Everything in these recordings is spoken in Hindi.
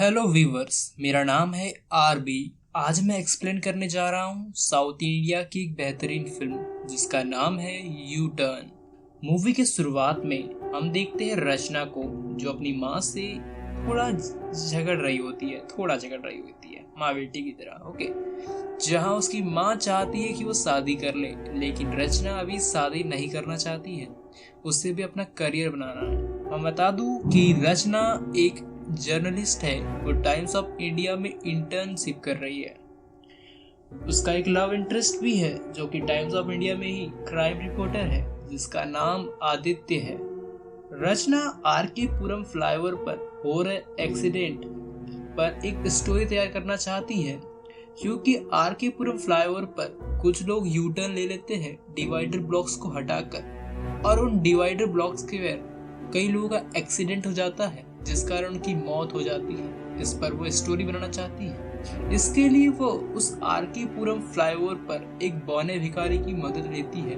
हेलो व्यूवर्स, मेरा नाम है आरबी। आज मैं एक्सप्लेन करने जा रहा हूँ साउथ इंडिया की एक बेहतरीन फिल्म जिसका नाम है यू टर्न। मूवी के शुरुआत में हम देखते हैं रचना को, जो अपनी माँ से थोड़ा झगड़ रही होती है माँ बेटी की तरह। ओके, जहाँ उसकी माँ चाहती है कि वो शादी कर ले, लेकिन रचना अभी शादी नहीं करना चाहती है, उसे भी अपना करियर बनाना है। मैं बता दूं कि रचना एक जर्नलिस्ट है, वो टाइम्स ऑफ इंडिया में इंटर्नशिप कर रही है। उसका एक लव इंटरेस्ट भी है जो कि टाइम्स ऑफ इंडिया में ही क्राइम रिपोर्टर है, जिसका नाम आदित्य है। रचना आर के पुरम फ्लाईओवर पर हो रहे एक्सीडेंट पर एक स्टोरी तैयार करना चाहती है, क्योंकि आर के पुरम फ्लाईओवर पर कुछ लोग यू टर्न ले लेते हैं डिवाइडर ब्लॉक्स को हटाकर, और उन डिवाइडर ब्लॉक्स के वजह कई लोगों का एक्सीडेंट हो जाता है जिस कारण उनकी मौत हो जाती है। इस पर वो स्टोरी बनाना चाहती है। इसके लिए वो उस आर के पुरम फ्लाईओवर पर एक बौने भिखारी की मदद लेती है।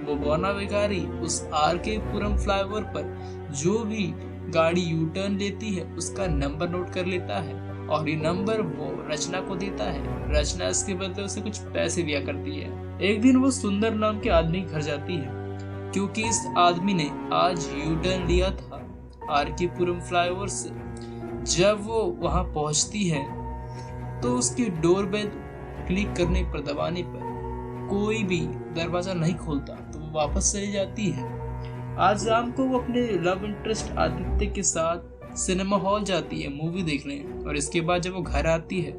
वो बौना भिखारी उस आर के पुरम फ्लाईओवर पर जो भी गाड़ी यू टर्न लेती है उसका नंबर नोट कर लेता है, और ये नंबर वो रचना को देता है। रचना इसके बदले उसे कुछ पैसे दिया करती है। एक दिन वो सुंदर नाम के आदमी के घर जाती है, क्योंकि इस आदमी ने आज यू टर्न लिया था आर के पुरम फ्लाईओवर से। जब वो वहां पहुंचती है तो उसकी डोरबेल क्लिक करने पर, दबाने पर कोई भी दरवाजा नहीं खोलता, तो वो वापस चली जाती है। आज शाम को वो अपने लव इंटरेस्ट आदित्य के साथ सिनेमा हॉल जाती है मूवी देखने, और इसके बाद जब वो घर आती है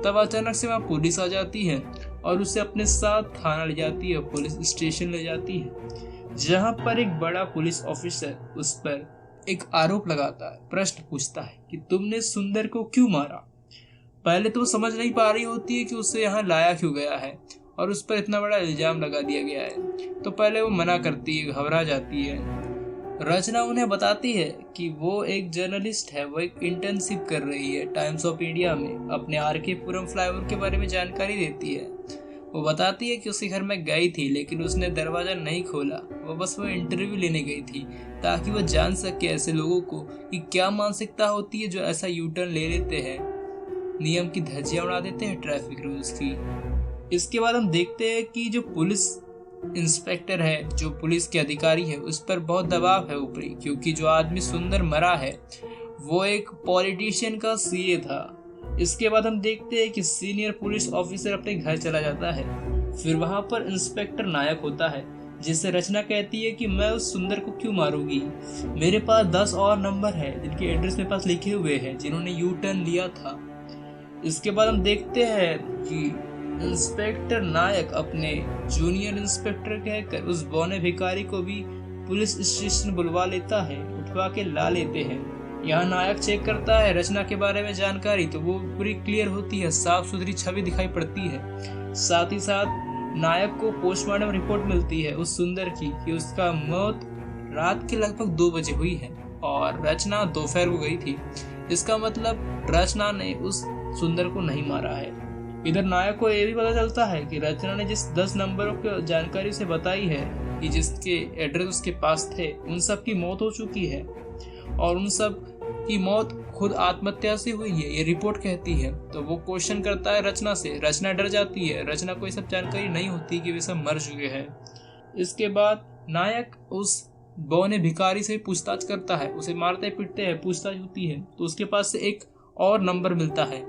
तब अचानक से वहाँ पुलिस आ जाती है और उसे अपने साथ थाना ले जाती है, पुलिस स्टेशन ले जाती है, जहाँ पर एक बड़ा पुलिस ऑफिसर उस पर एक आरोप लगाता है, प्रश्न पूछता है कि तुमने सुंदर को क्यों मारा। पहले तो वो समझ नहीं पा रही होती है कि उसे यहाँ लाया क्यों गया है और उस पर इतना बड़ा इल्जाम लगा दिया गया है, तो पहले वो मना करती है, घबरा जाती है। रचना उन्हें बताती है कि वो एक जर्नलिस्ट है, वो एक इंटर्नशिप कर रही है टाइम्स ऑफ इंडिया में, अपने आर के पुरम फ्लाईओवर के बारे में जानकारी देती है। वो बताती है कि उसके घर में गई थी लेकिन उसने दरवाजा नहीं खोला, वो इंटरव्यू लेने गई थी ताकि वो जान सके ऐसे लोगों को कि क्या मानसिकता होती है जो ऐसा यू टर्न ले लेते हैं, नियम की धज्जियां उड़ा देते हैं ट्रैफिक रूल्स की। इसके बाद हम देखते हैं कि जो पुलिस इंस्पेक्टर है, जो पुलिस के अधिकारी है, उस पर बहुत दबाव है ऊपरी, क्योंकि जो आदमी सुंदर मरा है वो एक पॉलिटिशियन का सीए था। इसके बाद हम देखते हैं कि सीनियर पुलिस ऑफिसर अपने घर चला जाता है। फिर वहां पर इंस्पेक्टर नायक होता है, जिससे रचना कहती है कि मैं उस सुंदर को क्यों मारूंगी, मेरे पास 10 और नंबर है जिनके एड्रेस मेरे पास लिखे हुए हैं, जिन्होंने यू टर्न लिया था। इसके बाद हम देखते हैं कि इंस्पेक्टर नायक अपने जूनियर इंस्पेक्टर कहकर उस बौने भिखारी को भी पुलिस स्टेशन बुलवा लेता है, उठवा के ला लेते हैं। यहाँ नायक चेक करता है रचना के बारे में जानकारी, तो वो पूरी क्लियर होती है, साफ सुथरी छवि दिखाई पड़ती है। साथ ही साथ नायक को पोस्टमार्टम रिपोर्ट मिलती है उस सुंदर की कि उसका मौत रात के लगभग 2 बजे हुई है और रचना दोपहर को गई थी। इसका मतलब रचना ने उस सुंदर को नहीं मारा है। इधर नायक को यह भी पता चलता है कि रचना ने जिस 10 नंबरों की जानकारी उसे बताई है कि जिसके एड्रेस उसके पास थे, उन सब की मौत हो चुकी है और उन सब की मौत खुद आत्महत्या से हुई है, ये रिपोर्ट कहती है। तो वो क्वेश्चन करता है रचना से, रचना डर जाती है, रचना को ये सब जानकारी नहीं होती कि वे सब मर चुके हैं। इसके बाद नायक उस बौने भिखारी से पूछताछ करता है, उसे मारते पीटते हैं, पूछताछ होती है, तो उसके पास से एक और नंबर मिलता है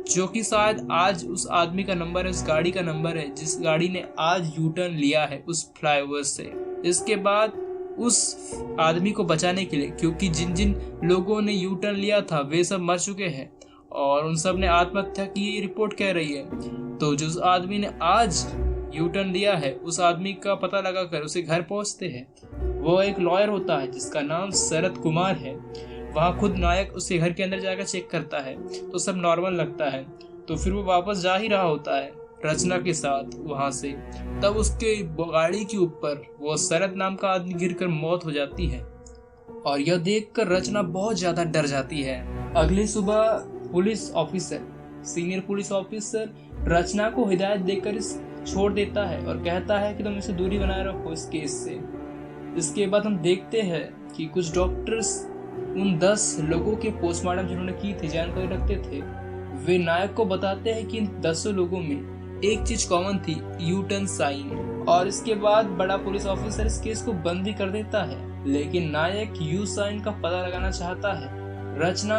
जो कि शायद आज उस आदमी का नंबर है, उस गाड़ी का नंबर है जिस गाड़ी ने आज यू टर्न लिया है उस फ्लाईओवर से। इसके बाद उस आदमी को बचाने के लिए, क्योंकि जिन जिन लोगों ने यू टर्न लिया था वे सब मर चुके हैं और उन सब ने आत्महत्या की, ये रिपोर्ट कह रही है, तो जो उस आदमी ने आज यू टर्न लिया है उस आदमी का पता लगाकर उसे घर पहुंचते हैं। वो एक लॉयर होता है जिसका नाम शरद कुमार है। वहाँ खुद नायक उसके घर के अंदर जाकर चेक करता है तो सब नॉर्मल लगता है, तो फिर वो वापस जा ही रहा होता है रचना के साथ वहां से। तब उसके गाड़ी के ऊपर वो शरद नाम का आदमी गिरकर मौत हो जाती है और यह देखकर रचना बहुत ज्यादा डर जाती है। अगली सुबह police officer, senior police officer Rachna को हिदायत देकर छोड़ देता है और कहता है कि तुम इसे दूरी बनाए रखो इस केस से। इसके बाद हम देखते हैं कि कुछ डॉक्टर्स उन 10 लोगों के पोस्टमार्टम जिन्होंने की थी, जानकारी रखते थे, वे नायक को बताते हैं कि इन 10 लोगों में एक चीज कॉमन थी, यू टर्न साइन। और इसके बाद बड़ा पुलिस ऑफिसर इस केस को बंद भी कर देता है, लेकिन नायक यू साइन का पता लगाना चाहता है। रचना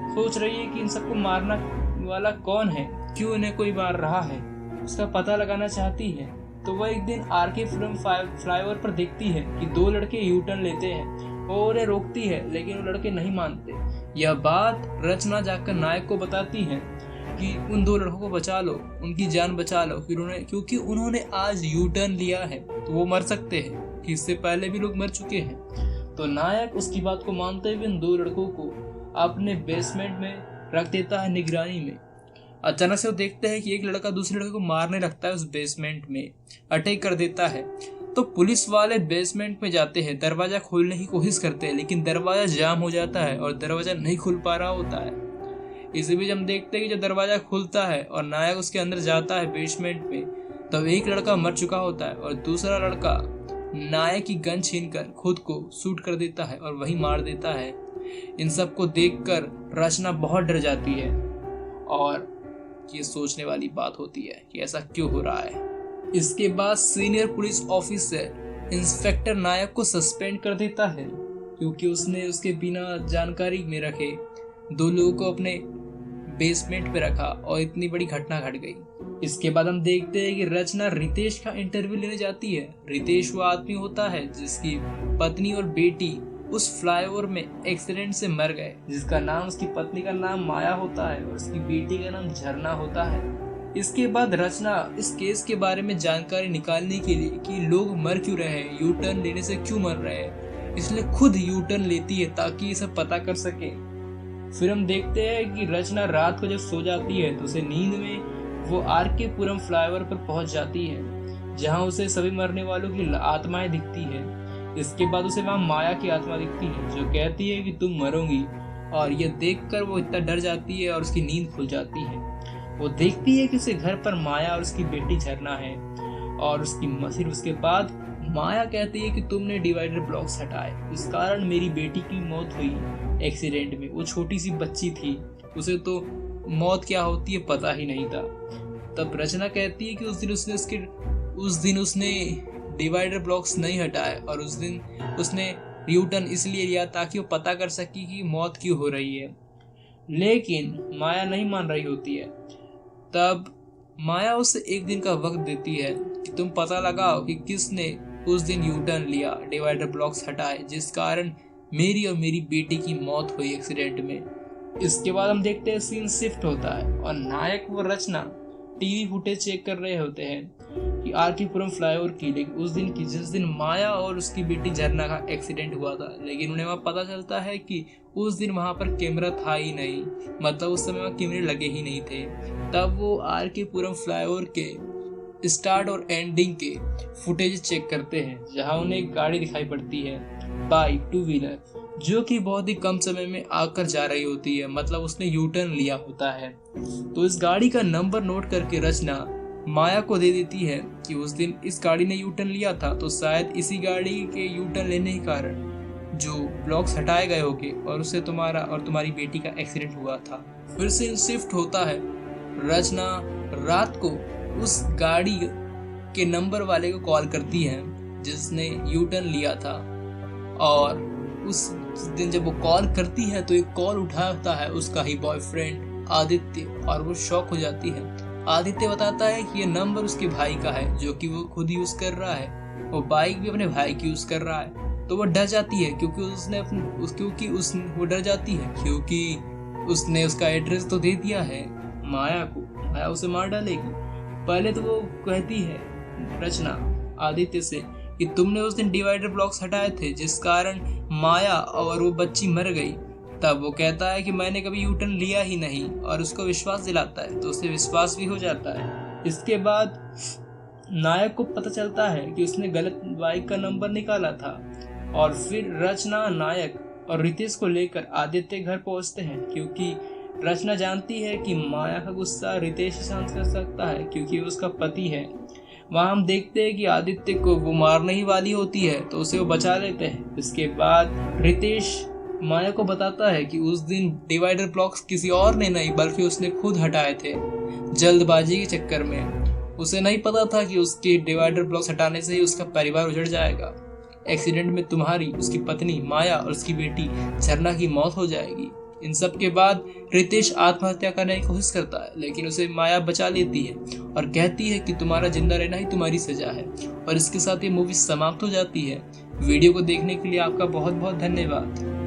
सोच रही है कि इन सबको मारना वाला कौन है, क्यों इन्हें कोई मार रहा है, उसका पता लगाना चाहती है। तो वह एक दिन आरके पुरम फ्लाईओवर पर देखती है कि 2 लड़के यू टर्न लेते हैं और उन्हें रोकती है, लेकिन वो लड़के नहीं मानते। यह बात रचना जाकर नायक को बताती है कि उन 2 लड़कों को बचा लो, उनकी जान बचा लो, क्योंकि उन्होंने आज यू टर्न लिया है तो वो मर सकते हैं, कि इससे पहले भी लोग मर चुके हैं। तो नायक उसकी बात को मानते हुए उन 2 लड़कों को अपने बेसमेंट में रख देता है निगरानी में। अचानक से वो देखते हैं कि एक लड़का दूसरे लड़के को मारने लगता है, उस बेसमेंट में अटैक कर देता है। तो पुलिस वाले बेसमेंट में जाते हैं, दरवाजा खोलने की कोशिश करते हैं, लेकिन दरवाजा जाम हो जाता है और दरवाजा नहीं खुल पा रहा होता है। इसी बीच हम देखते हैं कि जब दरवाजा खुलता है और नायक उसके अंदर जाता है बेसमेंट में, तब एक लड़का मर चुका होता है और दूसरा लड़का नायक की गन छीनकर खुद को शूट कर देता है और वहीं मार देता है। इन सब को देखकर रचना बहुत डर जाती है और ये सोचने वाली बात होती है कि ऐसा क्यों हो रहा है। इसके बाद सीनियर पुलिस ऑफिसर इंस्पेक्टर नायक को सस्पेंड कर देता है, क्योंकि उसने उसके बिना जानकारी में रखे 2 लोगों को अपने बेसमेंट पे रखा और इतनी बड़ी घटना घट गई। इसके बाद हम देखते हैं कि रचना रितेश का इंटरव्यू लेने जाती है। रितेश वो आदमी होता है जिसकी पत्नी और बेटी उस फ्लाईओवर में एक्सीडेंट से मर गए, जिसका नाम, उसकी पत्नी का नाम माया होता है और उसकी बेटी का नाम झरना होता है। इसके बाद रचना इस केस के बारे में जानकारी निकालने के लिए कि लोग मर क्यों रहे हैं, यू टर्न लेने से क्यों मर रहे हैं, इसलिए खुद यू टर्न लेती है ताकि ये सब पता कर सके। फिर हम देखते हैं कि रचना रात को जब सो जाती है तो उसे नींद में वो आरके पुरम फ्लाईओवर पर पहुंच जाती है, जहां उसे सभी मरने वालों की आत्माएं दिखती है। इसके बाद उसे वहां माया की आत्मा दिखती है जो कहती है कि तुम मरोगी, और यह देखकर वो इतना डर जाती है और उसकी नींद खुल जाती है। वो देखती है कि उसके घर पर माया और उसकी बेटी झरना है, और फिर उसके बाद माया कहती है कि तुमने डिवाइडर ब्लॉक्स हटाए, इस कारण मेरी बेटी की मौत हुई एक्सीडेंट में। वो छोटी सी बच्ची थी, उसे तो मौत क्या होती है पता ही नहीं था। तब रचना कहती है कि उस दिन उसने डिवाइडर ब्लॉक्स नहीं हटाए और उस दिन उसने यू टर्न इसलिए लिया ताकि वो पता कर सके कि मौत क्यों हो रही है। लेकिन माया नहीं मान रही होती है। तब माया उसे 1 दिन का वक्त देती है कि तुम पता लगाओ कि किसने उस दिन यू टर्न लिया, डिवाइडर ब्लॉक्स हटाए, जिस कारण मेरी और मेरी बेटी की मौत हुई एक्सीडेंट में। इसके बाद हम देखते हैं सीन शिफ्ट होता है और नायक व रचना टीवी फुटेज चेक कर रहे होते हैं कि आरके पुरम फ्लाईओवर की, लेकिन उस दिन की जिस दिन माया और उसकी बेटी झरना का एक्सीडेंट हुआ था, लेकिन उन्हें वहां पता चलता है कि उस दिन वहां पर कैमरा था ही नहीं, मतलब उस समय वहां कैमरे लगे ही नहीं थे। तब वो आरके पुरम फ्लाईओवर के स्टार्ट और एंडिंग के फुटेज चेक करते हैं, जहां उन्हें एक गाड़ी दिखाई पड़ती है, बाइक, 2 व्हीलर, जो कि बहुत ही कम समय में आकर जा रही होती है, मतलब उसने यू टर्न लिया होता है। तो इस गाड़ी का नंबर नोट करके रचना माया को दे देती है कि उस दिन इस गाड़ी ने यू टर्न लिया था, तो शायद इसी गाड़ी के यू टर्न लेने के कारण जो ब्लॉक्स हटाए गए होंगे और उससे तुम्हारा और तुम्हारी बेटी का एक्सीडेंट हुआ था। फिर से शिफ्ट होता है। रचना रात को उस गाड़ी के नंबर वाले को कॉल करती है जिसने यू टर्न लिया था, और उस दिन जब वो कॉल करती है तो एक कॉल उठाता है उसका ही बॉयफ्रेंड आदित्य, और वो शॉक हो जाती है। आदित्य बताता है कि ये नंबर उसके भाई का है जो कि वो खुद यूज कर रहा है, वो बाइक भी अपने भाई की यूज कर रहा है। तो वो डर जाती है क्योंकि वो डर जाती है क्योंकि उसने उसका एड्रेस तो दे दिया है माया को, माया उसे मार डालेगी। पहले तो वो कहती है रचना आदित्य से कि तुमने उस दिन डिवाइडर ब्लॉक्स हटाए थे जिस कारण माया और वो बच्ची मर गई। तब वो कहता है कि मैंने कभी यू टर्न लिया ही नहीं, और उसको विश्वास दिलाता है, तो उसे विश्वास भी हो जाता है। इसके बाद नायक को पता चलता है कि उसने गलत बाइक का नंबर निकाला था, और फिर रचना, नायक और रितेश को लेकर आदित्य घर पहुंचते हैं, क्योंकि रचना जानती है कि माया का गुस्सा रितेश ही शांत कर सकता है क्योंकि वो उसका पति है। वहाँ हम देखते हैं कि आदित्य को वो मारने ही वाली होती है, तो उसे वो बचा लेते हैं। इसके बाद रितेश माया को बताता है कि उस दिन डिवाइडर ब्लॉक्स किसी और ने नहीं बल्कि उसने खुद हटाए थे, जल्दबाजी के चक्कर में। उसे नहीं पता था कि उसके डिवाइडर ब्लॉक्स हटाने से ही उसका परिवार उजड़ जाएगा। एक्सीडेंट में तुम्हारी, उसकी पत्नी माया और उसकी बेटी झरना की मौत हो जाएगी। इन सब के बाद रितेश आत्महत्या करने की कोशिश करता है, लेकिन उसे माया बचा लेती है और कहती है कि तुम्हारा जिंदा रहना ही तुम्हारी सजा है। और इसके साथ ये मूवी समाप्त हो जाती है। वीडियो को देखने के लिए आपका बहुत बहुत धन्यवाद।